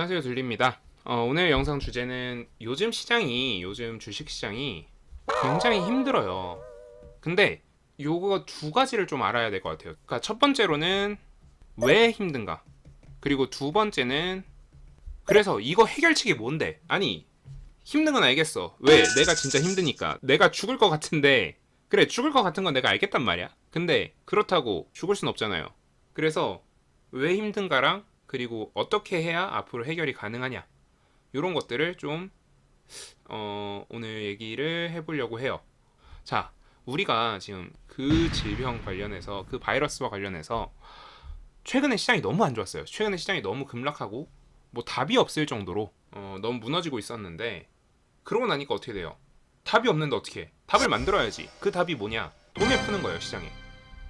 안녕하세요, 둘리입니다. 오늘 영상 주제는 요즘 주식시장이 굉장히 힘들어요. 근데 요거 두 가지를 좀 알아야 될 것 같아요. 그러니까 첫 번째로는 왜 힘든가? 그리고 두 번째는 그래서 이거 해결책이 뭔데? 아니, 힘든 건 알겠어. 왜? 내가 진짜 힘드니까. 내가 죽을 것 같은데, 그래, 죽을 것 같은 건 내가 알겠단 말이야. 근데 그렇다고 죽을 순 없잖아요. 그래서 왜 힘든가랑 그리고 어떻게 해야 앞으로 해결이 가능하냐, 이런 것들을 좀 오늘 얘기를 해보려고 해요. 자, 우리가 지금 그 질병 관련해서, 그 바이러스와 관련해서 최근에 시장이 너무 안 좋았어요. 최근에 시장이 너무 급락하고 뭐 답이 없을 정도로 너무 무너지고 있었는데, 그러고 나니까 어떻게 돼요? 답이 없는데 어떻게 해? 답을 만들어야지. 그 답이 뭐냐? 돈을 푸는 거예요, 시장에.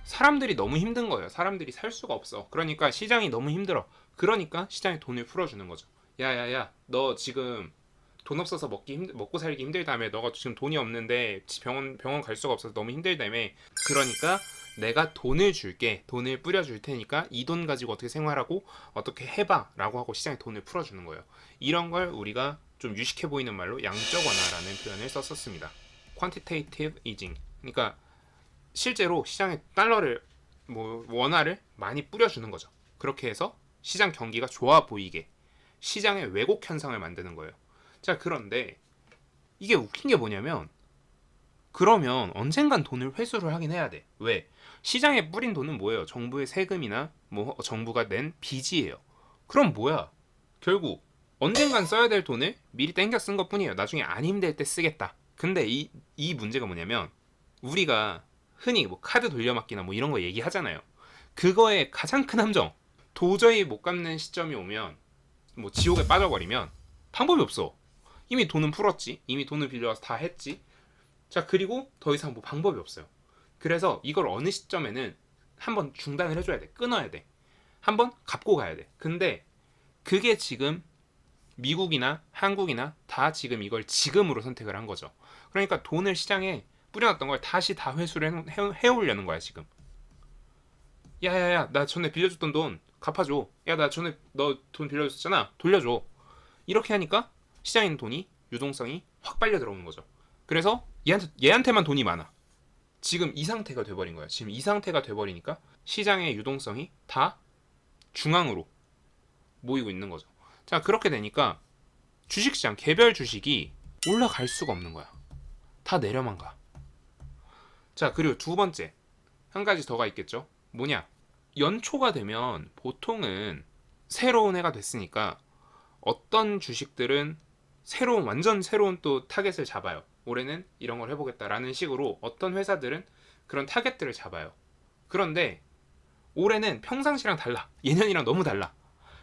사람들이 너무 힘든 거예요. 사람들이 살 수가 없어. 그러니까 시장이 너무 힘들어. 그러니까 시장에 돈을 풀어주는 거죠. 야야야, 너 지금 돈 없어서 먹고 살기 힘들다며. 너가 지금 돈이 없는데 병원 갈 수가 없어서 너무 힘들다며. 그러니까 내가 돈을 줄게. 돈을 뿌려줄 테니까 이 돈 가지고 어떻게 생활하고 어떻게 해봐 라고 하고 시장에 돈을 풀어주는 거예요. 이런 걸 우리가 좀 유식해 보이는 말로 양적 완화라는 표현을 썼었습니다. quantitative easing. 그러니까 실제로 시장에 달러를, 원화를 많이 뿌려주는 거죠. 그렇게 해서 시장 경기가 좋아 보이게 시장의 왜곡 현상을 만드는 거예요. 자, 그런데 이게 웃긴 게 뭐냐면, 그러면 언젠간 돈을 회수를 하긴 해야 돼. 왜? 시장에 뿌린 돈은 뭐예요? 정부의 세금이나 뭐 정부가 낸 빚이에요. 그럼 뭐야? 결국 언젠간 써야 될 돈을 미리 땡겨 쓴 것뿐이에요. 나중에 안 힘들 때 쓰겠다. 근데 이 문제가 뭐냐면, 우리가 흔히 뭐 카드 돌려막기나 뭐 이런 거 얘기하잖아요. 그거의 가장 큰 함정, 도저히 못 갚는 시점이 오면, 뭐 지옥에 빠져버리면 방법이 없어. 이미 돈은 풀었지, 이미 돈을 빌려와서 다 했지. 자, 그리고 더 이상 뭐 방법이 없어요. 그래서 이걸 어느 시점에는 한번 중단을 해줘야 돼. 끊어야 돼. 한번 갚고 가야 돼. 근데 그게 지금 미국이나 한국이나 다 지금 이걸 지금으로 선택을 한 거죠. 그러니까 돈을 시장에 뿌려놨던 걸 다시 다 회수를 해오려는 거야 지금. 야야야, 나 전에 빌려줬던 돈 갚아줘. 야, 나 전에 너 돈 빌려줬잖아, 돌려줘. 이렇게 하니까 시장에 있는 돈이, 유동성이 확 빨려 들어오는 거죠. 그래서 얘한테만 돈이 많아. 지금 이 상태가 돼버린 거야. 지금 이 상태가 돼버리니까 시장의 유동성이 다 중앙으로 모이고 있는 거죠. 자, 그렇게 되니까 주식시장, 개별 주식이 올라갈 수가 없는 거야. 다 내려만 가. 자, 그리고 두 번째, 한 가지 더가 있겠죠. 뭐냐? 연초가 되면 보통은 새로운 해가 됐으니까 어떤 주식들은 완전 새로운 또 타겟을 잡아요. 올해는 이런 걸 해보겠다라는 식으로 어떤 회사들은 그런 타겟들을 잡아요. 그런데 올해는 평상시랑 달라. 예년이랑 너무 달라.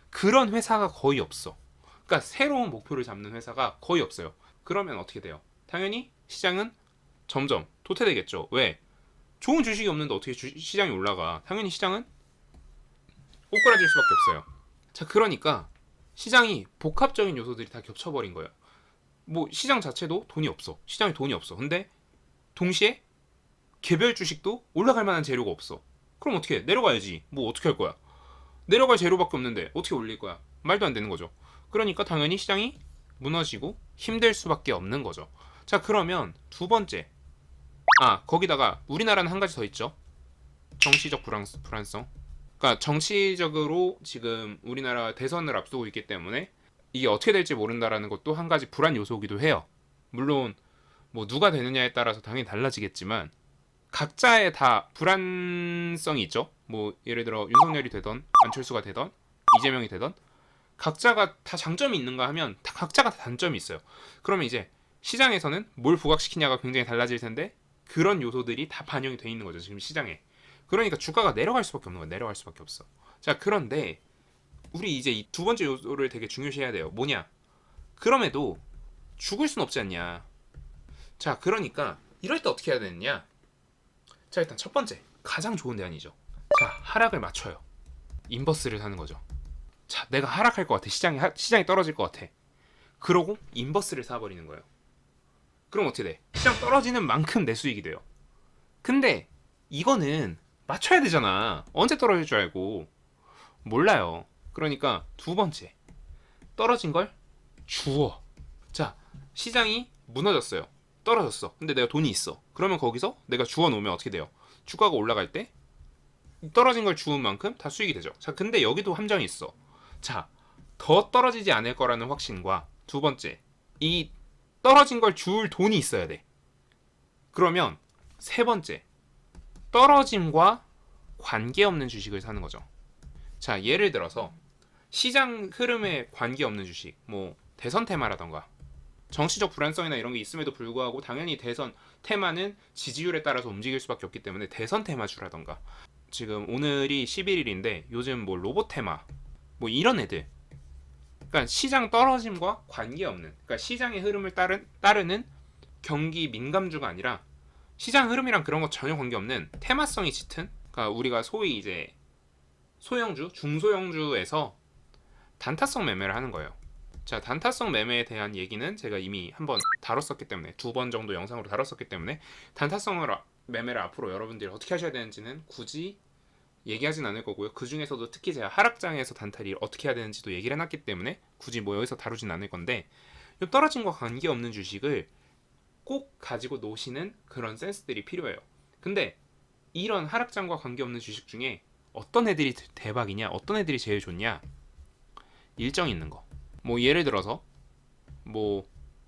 그런 회사가 거의 없어. 그러니까 새로운 목표를 잡는 회사가 거의 없어요. 그러면 어떻게 돼요? 당연히 시장은 점점 도태되겠죠. 왜? 좋은 주식이 없는데 어떻게 시장이 올라가? 당연히 시장은 꼬꾸라질 수밖에 없어요. 자, 그러니까 시장이 복합적인 요소들이 다 겹쳐버린 거예요. 뭐 시장 자체도 돈이 없어. 시장에 돈이 없어. 근데 동시에 개별 주식도 올라갈 만한 재료가 없어. 그럼 어떻게 해? 내려가야지. 뭐 어떻게 할 거야? 내려갈 재료밖에 없는데 어떻게 올릴 거야? 말도 안 되는 거죠. 그러니까 당연히 시장이 무너지고 힘들 수밖에 없는 거죠. 자, 그러면 두 번째. 거기다가 우리나라는 한 가지 더 있죠. 정치적 불안성. 그러니까 정치적으로 지금 우리나라 대선을 앞두고 있기 때문에 이게 어떻게 될지 모른다라는 것도 한 가지 불안 요소이기도 해요. 물론 뭐 누가 되느냐에 따라서 당연히 달라지겠지만 각자의 다 불안성이 있죠. 뭐 예를 들어 윤석열이 되던 안철수가 되던 이재명이 되던 각자가 다 장점이 있는가 하면 다 각자가 다 단점이 있어요. 그러면 이제 시장에서는 뭘 부각시키냐가 굉장히 달라질 텐데, 그런 요소들이 다 반영이 돼 있는 거죠 지금 시장에. 그러니까 주가가 내려갈 수밖에 없는 거야. 내려갈 수밖에 없어. 자, 그런데 우리 이제 이 두 번째 요소를 되게 중요시해야 돼요. 뭐냐? 그럼에도 죽을 순 없지 않냐. 자, 그러니까 이럴 때 어떻게 해야 되느냐? 자, 일단 첫 번째, 가장 좋은 대안이죠. 자, 하락을 맞춰요. 인버스를 사는 거죠. 자, 내가 하락할 것 같아. 시장이 떨어질 것 같아. 그러고 인버스를 사버리는 거예요. 그럼 어떻게 돼? 시장 떨어지는 만큼 내 수익이 돼요. 근데 이거는 맞춰야 되잖아. 언제 떨어질 줄 알고. 몰라요. 그러니까 두 번째, 떨어진 걸 주워. 자, 시장이 무너졌어요. 떨어졌어. 근데 내가 돈이 있어. 그러면 거기서 내가 주워 놓으면 어떻게 돼요? 주가가 올라갈 때 떨어진 걸 주운 만큼 다 수익이 되죠. 자, 근데 여기도 함정이 있어. 자, 더 떨어지지 않을 거라는 확신과 두 번째, 이 떨어진 걸 주울 돈이 있어야 돼. 그러면 세 번째, 떨어짐과 관계없는 주식을 사는 거죠. 자, 예를 들어서 시장 흐름에 관계없는 주식, 뭐 대선 테마라던가 정치적 불안성이나 이런 게 있음에도 불구하고 당연히 대선 테마는 지지율에 따라서 움직일 수밖에 없기 때문에 대선 테마주라던가, 지금 오늘이 11일인데 요즘 뭐 로봇 테마 뭐 이런 애들, 그러니까 시장 떨어짐과 관계없는, 그러니까 시장의 흐름을 따르는 경기 민감주가 아니라 시장 흐름이랑 그런 거 전혀 관계없는 테마성이 짙은, 그러니까 우리가 소위 이제 소형주, 중소형주에서 단타성 매매를 하는 거예요. 자, 단타성 매매에 대한 얘기는 제가 이미 한번 다뤘었기 때문에, 2번 정도 영상으로 다뤘었기 때문에 단타성을 매매를 앞으로 여러분들이 어떻게 하셔야 되는지는 굳이 얘기하진 않을 거고요. 그 중에서도 특히 제가 하락장에서 단타를 어떻게 해야 되는지도 얘기를 해놨기 때문에 굳이 뭐 여기서 다루진 않을 건데, 이 떨어진 거 관계없는 주식을 꼭 가지고 노시는 그런 센스들이 필요해요. 근데 이런 하락장과 관계없는 주식 중에 어떤 애들이 대박이냐, 어떤 애들이 제일 좋냐, 일정 있는 거. 뭐 예를 들어서 뭐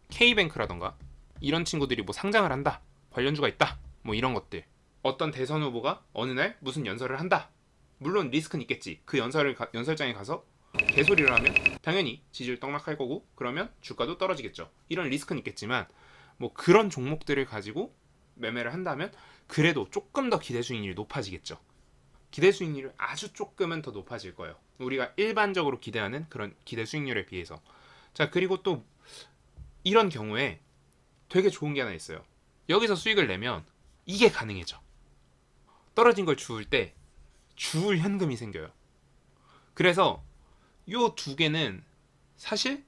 K뱅크라던가 이런 친구들이 뭐 상장을 한다, 관련주가 있다, 뭐 이런 것들. 어떤 대선 후보가 어느 날 무슨 연설을 한다. 물론 리스크는 있겠지. 그 연설장에 가서 개소리를 하면 당연히 지지율 떡락할 거고, 그러면 주가도 떨어지겠죠. 이런 리스크는 있겠지만 뭐 그런 종목들을 가지고 매매를 한다면 그래도 조금 더 기대 수익률이 높아지겠죠. 기대 수익률이 아주 조금은 더 높아질 거예요. 우리가 일반적으로 기대하는 그런 기대 수익률에 비해서. 자, 그리고 또 이런 경우에 되게 좋은 게 하나 있어요. 여기서 수익을 내면 이게 가능해져. 떨어진 걸 주울 때 주울 현금이 생겨요. 그래서 요 두 개는 사실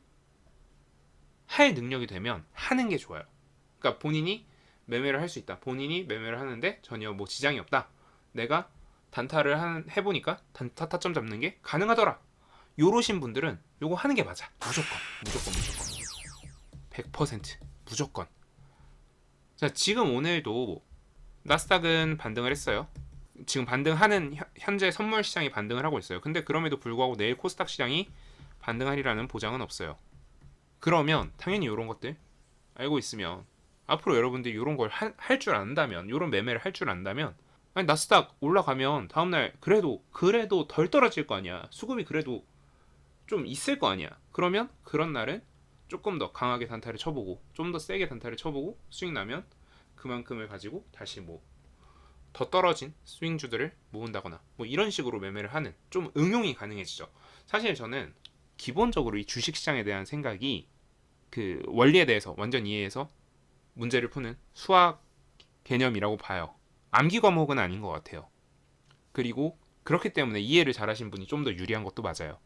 할 능력이 되면 하는 게 좋아요. 그러니까 본인이 매매를 할 수 있다. 본인이 매매를 하는데 전혀 뭐 지장이 없다. 내가 단타를 해보니까 단타 타점 잡는 게 가능하더라. 요러신 분들은 요거 하는 게 맞아. 무조건. 100% 무조건. 자, 지금 오늘도 나스닥은 반등을 했어요. 지금 반등하는 현재 선물 시장이 반등을 하고 있어요. 근데 그럼에도 불구하고 내일 코스닥 시장이 반등하리라는 보장은 없어요. 그러면 당연히 이런 것들 알고 있으면 앞으로 여러분들이 이런 걸 할 줄 안다면, 이런 매매를 할 줄 안다면, 아니 나스닥 올라가면 다음날 그래도 덜 떨어질 거 아니야. 수급이 그래도 좀 있을 거 아니야. 그러면 그런 날은 조금 더 강하게 단타를 쳐보고, 좀 더 세게 단타를 쳐보고 수익 나면 그만큼을 가지고 다시 뭐 더 떨어진 스윙주들을 모은다거나 뭐 이런 식으로 매매를 하는, 좀 응용이 가능해지죠. 사실 저는 기본적으로 이 주식시장에 대한 생각이 그 원리에 대해서 완전 이해해서 문제를 푸는 수학 개념이라고 봐요. 암기 과목은 아닌 것 같아요. 그리고 그렇기 때문에 이해를 잘하신 분이 좀 더 유리한 것도 맞아요.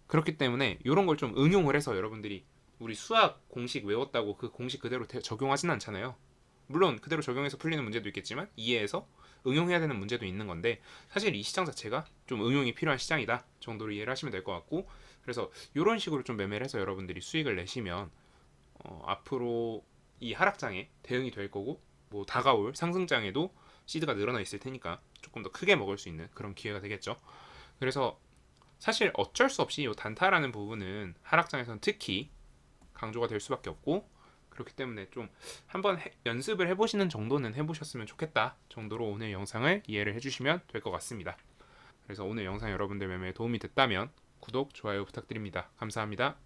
그렇기 때문에 이런 걸 좀 응용을 해서 여러분들이 우리 수학 공식 외웠다고 그 공식 그대로 적용하진 않잖아요. 물론 그대로 적용해서 풀리는 문제도 있겠지만 이해해서 응용해야 되는 문제도 있는 건데, 사실 이 시장 자체가 좀 응용이 필요한 시장이다 정도로 이해를 하시면 될 것 같고, 그래서 이런 식으로 좀 매매를 해서 여러분들이 수익을 내시면 앞으로 이 하락장에 대응이 될 거고, 뭐 다가올 상승장에도 시드가 늘어나 있을 테니까 조금 더 크게 먹을 수 있는 그런 기회가 되겠죠. 그래서 사실 어쩔 수 없이 이 단타라는 부분은 하락장에서는 특히 강조가 될 수밖에 없고, 그렇기 때문에 좀 한번 연습을 해보시는 정도는 해보셨으면 좋겠다 정도로 오늘 영상을 이해를 해주시면 될 것 같습니다. 그래서 오늘 영상 여러분들 매매에 도움이 됐다면 구독, 좋아요 부탁드립니다. 감사합니다.